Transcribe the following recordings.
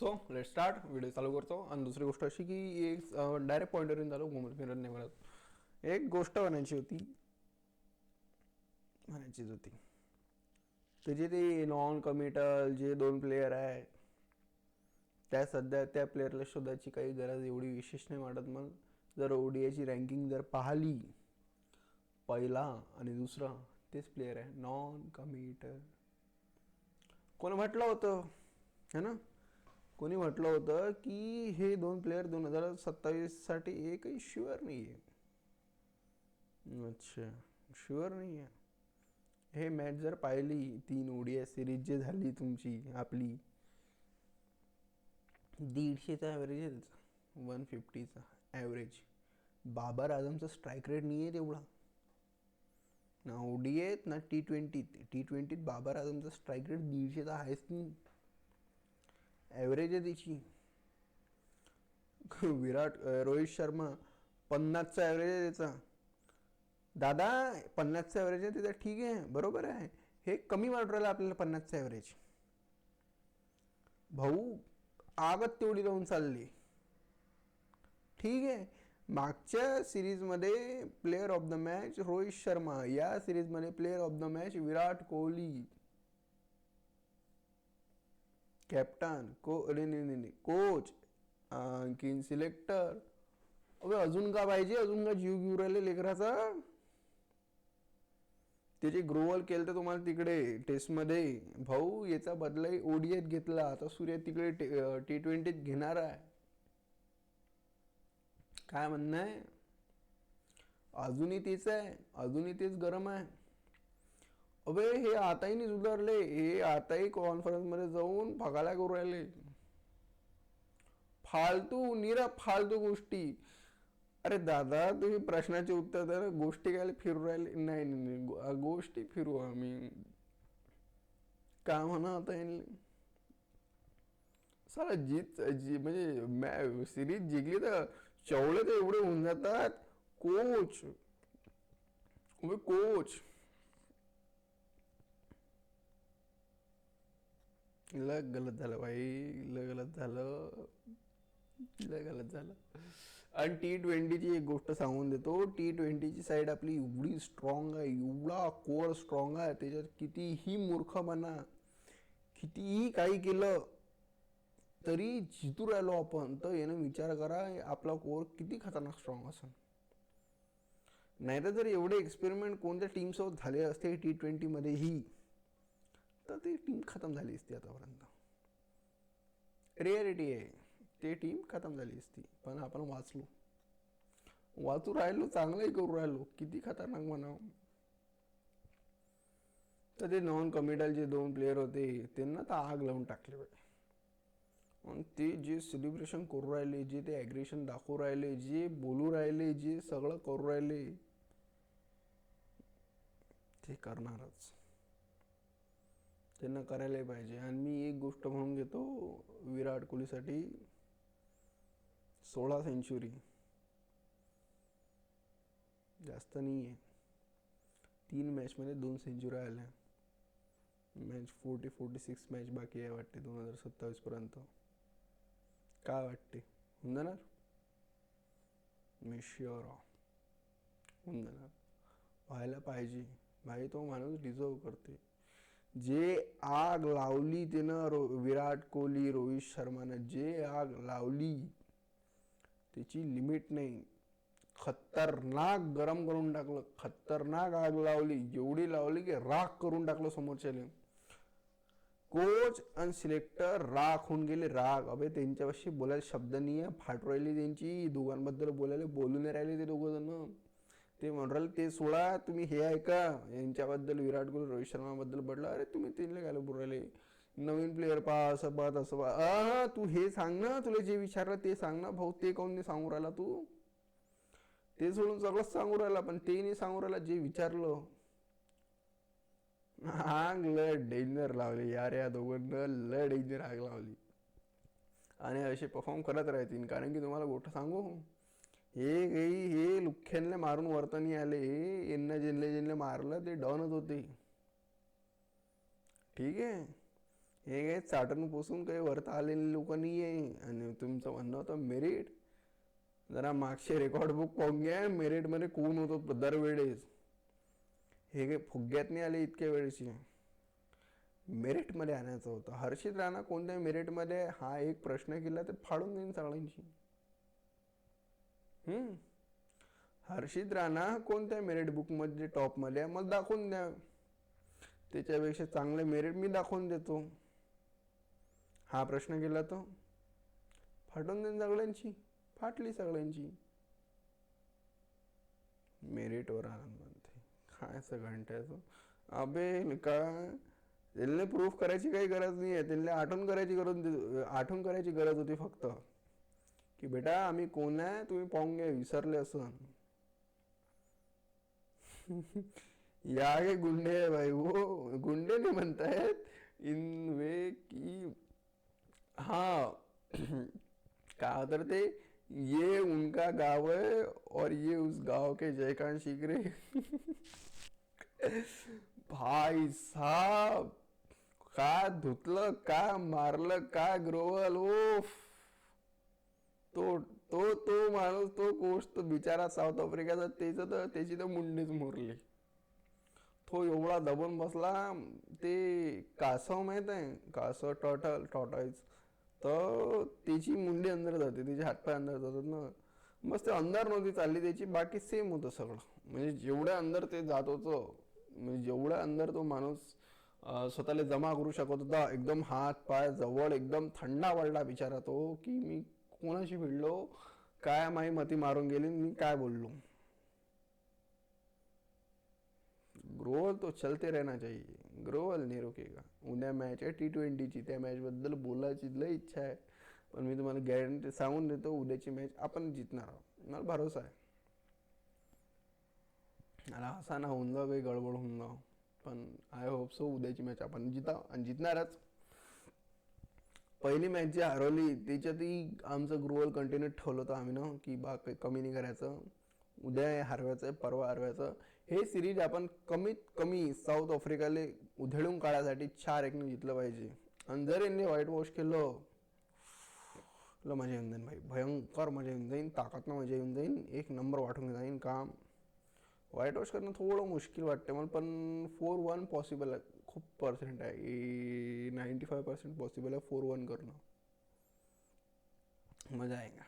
So let start. Video चालू करतो. आणि दुसरी गोष्ट अशी की एक डायरेक्ट पॉईंटवरून झालो, घुमत फिरत नाही मिळत. एक गोष्ट म्हणायचीच होती. त्याचे ते नॉन कमिटल जे 2 प्लेयर आहे त्या सध्या त्या प्लेअरला शोधायची काही गरज एवढी विशेष नाही वाटत. मग जर ओडीआयची रँकिंग जर पाहिली, पहिला आणि दुसरा तेच प्लेयर आहे नॉन कमिटल. कोण म्हटलं होतं है ना, कोणी म्हटलं होतं की हे 2 प्लेयर 2027 एकही शुअर नाही आहे. अच्छा, शुअर नाही आहे. हे मॅच जर पाहिली 3 ओडीआय सिरीज जे झाली तुमची आपली, 150चा ॲव्हरेज आहे त्याचा, 150चा ॲव्हरेज. बाबर आझमचा स्ट्राईक रेट नाही आहे तेवढा, ना ओडीआयत ना T20. बाबर आझमचा स्ट्राईक रेट 150चा आहेच नाही, ॲव्हरेज आहे त्याची. रोहित शर्मा 50चा ॲव्हरेज आहे त्याचा. दादा 50चा ॲव्हरेज आहे त्याचा, ठीक आहे, बरोबर आहे. हे कमी वाटू राहिलं आपल्याला 50चा ॲव्हरेज. भाऊ आगत तेवढी जाऊन चालली, ठीक आहे. मागच्या सिरीजमध्ये player of the match Rohit Sharma, या सिरीजमध्ये player of the match Virat Kohli, captain coach, आणखीन सिलेक्टर. अबे अजून का पाहिजे, अजून का जीव घेऊ राहिले लेकराचा. त्याचे ग्रोवल केलं तर तुम्हाला तिकडे टेस्टमध्ये. भाऊ याचा बदलाही ओडीआयत घेतला, आता सूर्य तिकडे T20त घेणार आहे. काय म्हणणं आहे, अजूनही तेच आहे, अजूनही तेच गरम आहे. अबे हे आताही नाही सुधारले, हे आताही कॉन्फरन्समध्ये जाऊन फगायला करू राहिले फालतू गोष्टी. अरे दादा, तुम्ही प्रश्नाचे उत्तर द्या, गोष्टी काय फिरू राहिले. नाही, गोष्टी फिरू आम्ही काय म्हणा आता. साला म्हणजे सिरीज जिंकली तर चवळे तर एवढे होऊन जातात. कोच लग गलत झालं भाई, गलत झालं. आणि T20ची एक गोष्ट सांगून देतो, T20ची साईड आपली एवढी स्ट्रॉंग आहे, एवढा कोर स्ट्रॉंग आहे. त्याच्यात कितीही मूर्खपणा, कितीही काही केलं तरी जितू राहिलो आपण. तर यानं विचार करा आपला कोर किती खतरनाक स्ट्रॉंग असेल. नाही तर जर एवढे एक्सपेरिमेंट कोणत्या टीमसोबत झाले असते T20मध्येही, तर ती टीम खतम झाली असती आतापर्यंत. रिॲलिटी आहे, ते टीम खतम झाली असती. पण आपण वाचू राहिलो, चांगलंही करू राहिलो. किती खतरनाक म्हणावं. तर ते नॉन कमिटल जे 2 प्लेयर होते त्यांना तर आग लावून टाकले पाहिजे. आणि ते जे सेलिब्रेशन करू राहिले, जे ते ॲग्रेशन दाखवू राहिले, जे बोलू राहिले, जे सगळं करू राहिले, ते करणारच, त्यांना करायला पाहिजे. आणि मी एक गोष्ट म्हणून घेतो, विराट कोहलीसाठी 16 सेंचुरी जास्त नाही आहे. 3 मॅचमध्ये 2 सेंचुऱ्या आल्या. मॅच 46 मॅच बाकी आहे वाटते 2027 पर्यंत. काय वाटते, होऊन जाणार? मी शुअर होऊन जाणार. व्हायला पाहिजे भाई. तो माणूस डिझर्व करते. जे आग लावली त्यानं विराट कोहली, रोहित शर्मानं जे आग लावली त्याची लिमिट नाही. खतरनाक गरम करून टाकलं, खतरनाक आग लावली, एवढी लावली की राख करून टाकलं समोरच्याने. कोच आणि सिलेक्टर राख होऊन गेले, राग. अबे त्यांच्यापाशी बोलायला शब्द नाही आहे, फाट राहिली त्यांची. दोघांबद्दल बोलू नाही राहिले ते दोघं जण. ते म्हणून राहिले ते सोडा, तुम्ही हे ऐका यांच्याबद्दल, विराट कोहली रोहित शर्माबद्दल बदला. अरे तुम्ही त्यांना काय बोलू राहिले, नवीन प्लेअर पहा, असं पहा तसं पहा. तू हे सांग ना, तुला जे विचारलं ते सांग ना भाऊ. ते काऊन नाही सांगू राहिला तू? ते सोडून सगळंच सांगू राहिला, पण ते नाही सांगू राहिला जे विचारलं. आग लय डेंजर लावली यार, या दोघांना लय डेंजर आग लावली. आणि असे परफॉर्म करत राहतील. कारण की तुम्हाला गोष्ट सांगू, हे लुख्यांना मारून वर्तनी आले. यांना ज्यांना मारलं ते डॉनच होते, ठीक आहे. हे काय चाटून पुसून काही वरता आलेले लोक नाही आहे. आणि तुमचं म्हणणं होतं मेरिट, जरा मागचे रेकॉर्ड बुक पाहून घ्या. मेरिटमध्ये कोण होतो दरवेळेस. हे काही फुग्यात नाही आले इतक्या वेळेची. मेरिटमध्ये आणायचं होतं. हर्षित राणा कोणत्या मेरिटमध्ये, हा एक प्रश्न केला तर फाडून देईन सगळ्यांची. हर्षित राणा कोणत्या मेरिट बुकमध्ये टॉपमध्ये आहे मला दाखवून द्या. त्याच्यापेक्षा चांगले मेरिट मी दाखवून देतो. हा प्रश्न केला तो फाटून देईन सगळ्यांची. फाटली सगळ्यांची. मेरिटवर आनंद म्हणते काय घंट्याचं. अबे का त्यांना प्रूफ करायची काही गरज नाही आहे. त्यांना आठवण करायची गरज होती फक्त, की बेटा आम्ही कोण आहे तुम्ही पाहून घ्या. विसरले असं. या गे गुंडे आहे भाई. वो गुंडे नहीं म्हणतायत इन वे की हाँ कहा तर ते, ये उनका गाव है और ये उस गाव के जयकांत शिकरे. भाई साहब का धुतलं का मारलं का ग्रोवल. ओफ. तो माणूस तो गोष्ट बिचारा साऊथ आफ्रिकेचा, त्याची तर मुंडीच मोरली. तो एवढा दबून बसला. ते कासव माहित आहे, कासव टॉटाईज, तर त्याची मुंडी अंदर जाते, त्याचे हातपाय अंदर जातात ना. बस ते अंदर नव्हती चालली त्याची, बाकी सेम होतं सगळं. म्हणजे जेवढ्या अंदर ते जात होतं, म्हणजे जेवढ्या अंदर तो माणूस स्वतःला जमा करू शकत होता, एकदम हात पाय जवळ, एकदम थंडा पडला बिचारा तो, की मी कोणाशी भिडलो, काय माही मती मारून गेली, मी काय बोललो. ग्रोवल तो चलते रहना चाहिए. ग्रोवल नाही रोकेगा. उद्या मॅच आहे T20ची, त्या मॅच बद्दल बोलायची लय इच्छा आहे. पण मी तुम्हाला गॅरंटी सांगून देतो, उद्याची मॅच आपण जिंकणार आहोत. मला भरोसा आहे. मला असा ना होऊन जाऊ काही गडबड होऊन जाऊ, पण आय होप सो उद्याची मॅच आपण जिताव आणि जिंकणारच. पहिली मॅच जी हरवली त्याच्यातही आमचं ग्रोवल कंटिन्यू ठेवलं होतं आम्ही ना, की बा काही कमी नाही करायचं. उद्या हरवायचं, परवा हरवायचं. हे सिरीज आपण कमीत कमी साऊथ आफ्रिकाला उधळून काढायसाठी 4-1 जिंकलं पाहिजे. आणि जर यांनी व्हाईट वॉश केलं, मजा येऊन जाईन भाई. भयंकर मजा येऊन जाईन. ताकदनं मजा येऊन जाईन. एक नंबर वाटून जाईन काम. व्हाईट वॉश करणं थोडं मुश्किल वाटतं मला, पण 4-1 पॉसिबल आहे. खूप पर्सेंट आहे, 95% पॉसिबल आहे 4-1 करणं. मजा आहे का.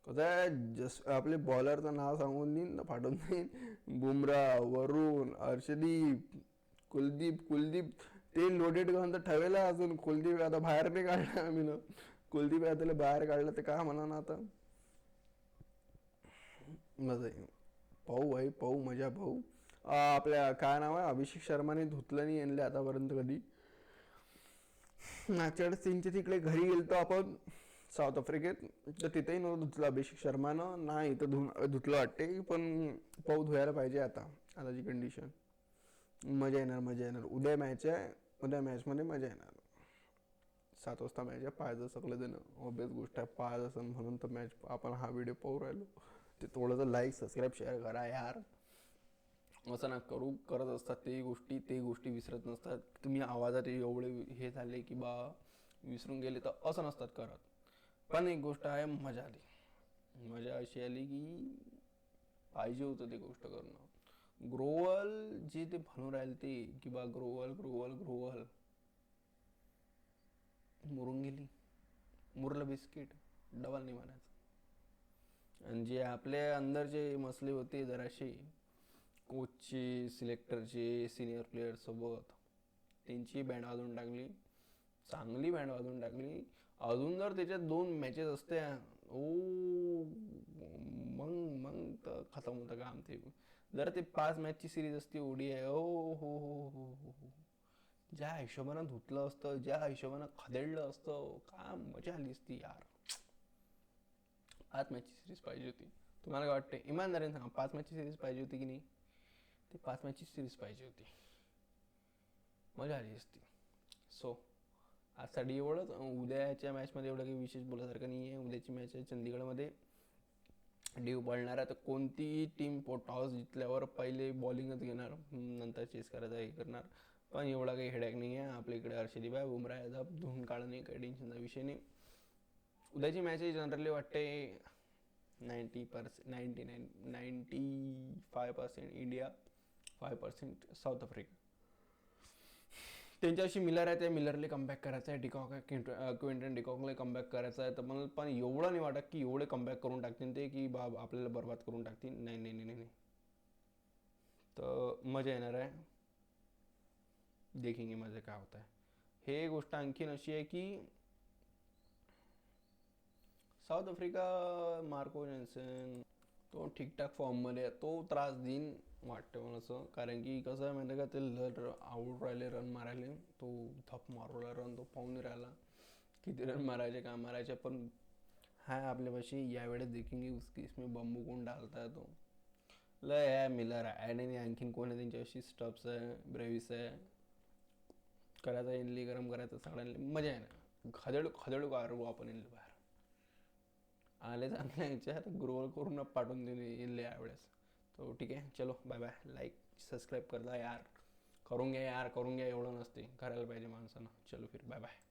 कसं आहे, जस्ट आपले बॉलरचं नाव सांगून देईन ना फाटून देईन. बुमराह, वरुण, अर्शदीप, कुलदीप. ते लोडेड गन तर ठेवायला अजून. कुलदीप आता बाहेर नाही काढला आम्ही ना. कुलदीप यादवला बाहेर काढलं ते का म्हणा ना आता. मजा येईल. पाहू भाई पाहू, मजा पाहू. आपल्या काय नाव आहे, अभिषेक शर्माने धुतलं नाही आणले आतापर्यंत कधी. मागच्या त्यांच्या तिकडे घरी गेलतो आपण साऊथ आफ्रिकेत, तर तिथेही नव्हतं धुतलं अभिषेक शर्मानं. नाही इथं धुतलं वाटते, पण पाहू धुवायला पाहिजे आताची कंडिशन. मजा येणार. उद्या मॅच आहे. उद्या मॅचमध्ये मजा येणार. 7 वाजता मॅच आहे. पाहायचं सगळं जण. ऑब्वियस गोष्ट आहे, पाहायचं असं म्हणून तर मॅच आपण हा व्हिडिओ पाहू राहिलो. ते थोडंसं लाईक सबस्क्राईब शेअर करा यार. असं ना करत असतात ते गोष्टी विसरत नसतात. तुम्ही आवाजात एवढे हे झाले की बा विसरून गेले, तर असं नसतात करत. पण एक गोष्ट आहे, मजा आली. मजा अशी आली की पाहिजे होतं ते गोष्ट करणं. ग्रोवल जे ते म्हणून राहिले ते की बा ग्रोवल मुरून गेली. मुरलं बिस्किट, डबल नाही म्हणायचं. आणि जे आपले अंदरचे मसले होते जराशे, कोचचे, सिलेक्टरचे, सिनियर प्लेयर सोबत, त्यांची बँड वाजवून टाकली. चांगली बँड वाजवून टाकली. अजून जर त्याच्यात 2 मॅचेस असत्या, मग तर खतम होतं काम ते. जर ते 5 मॅचची सिरीज असती ODI, हो, ज्या हिशोबानं धुतलं असतं, ज्या हिशोबानं खदेडलं असतं, काय मजा आली असती यार. 5 मॅचची सिरीज पाहिजे होती. तुम्हाला काय वाटतं, इमानदारीने सांगा, 5 मॅचची सिरीज पाहिजे होती की नाही. ते 5 मॅचची सिरीज पाहिजे होती. मजा आली असती. सो आजसाठी एवढंच. उद्याच्या मॅचमध्ये एवढं काही विशेष बोलासारखं नाही आहे. उद्याची मॅच आहे चंदीगडमध्ये. ड्यू पडणार आहे, तर कोणतीही टीम टॉस जिंकल्यावर पहिले बॉलिंगच घेणार, नंतर चेस करायचं हे करणार. पण एवढा काही हेडॅक नाही आहे आपल्या इकडे. हर्षदीप आहे, बुमराह आहे, धुवून काढणे, काही टेन्शनचा विषय नाही. उद्याची मॅच जनरली वाटते 90%, 95% इंडिया, 5% साऊथ आफ्रिका. त्यांच्याशी मिलर आहे, त्या मिलरला कमबॅक करायचं आहे. डिकॉक आहे, क्विंटन डिकॉकला कमबॅक करायचं आहे. तर मला पण एवढं नाही वाटत की एवढे कमबॅक करून टाकतील ते की बाब आपल्याला बर्बाद करून टाकतील. नाही नाही नाही नाही. तर मजा येणार आहे. देखेंगे मजा काय होत आहे. हे गोष्ट आणखीन अशी आहे की साऊथ आफ्रिका, मार्को जॉन्सन तो ठीकठाक फॉर्ममध्ये आहे. तो त्रास देईन वाटतं मला असं. कारण की कसं आहे माहिती आहे का, ते आऊट राहिले रन मारायले, तो थप मारवला रन, तो पाहून नाही राहिला किती रन मारायचे का मारायचे. पण हाय आपल्यापाशी, यावेळेस देखेंगे उसकी इसमें बंबू कोण डालता है. तो लय आहे, मिलर आहे आणि आणखीन कोण आहे त्यांच्याशी, स्टब्स आहे, ब्रेविस आहे. करायचं इनली गरम करायचं सगळ्यांना, मजा आहे ना. खदेडू खदेडू काढू आपण इनले बाहेर. आले चांगल्या ह्याच्यात ग्रोवर करून पाठवून देऊन येईल यावेळेस. तो ठीक आहे, चलो बाय बाय. लाईक सबस्क्राईब करता यार, करून घ्या यार, करून घ्या. एवढं नसते, करायला पाहिजे माणसानं. चलो फिर बाय बाय.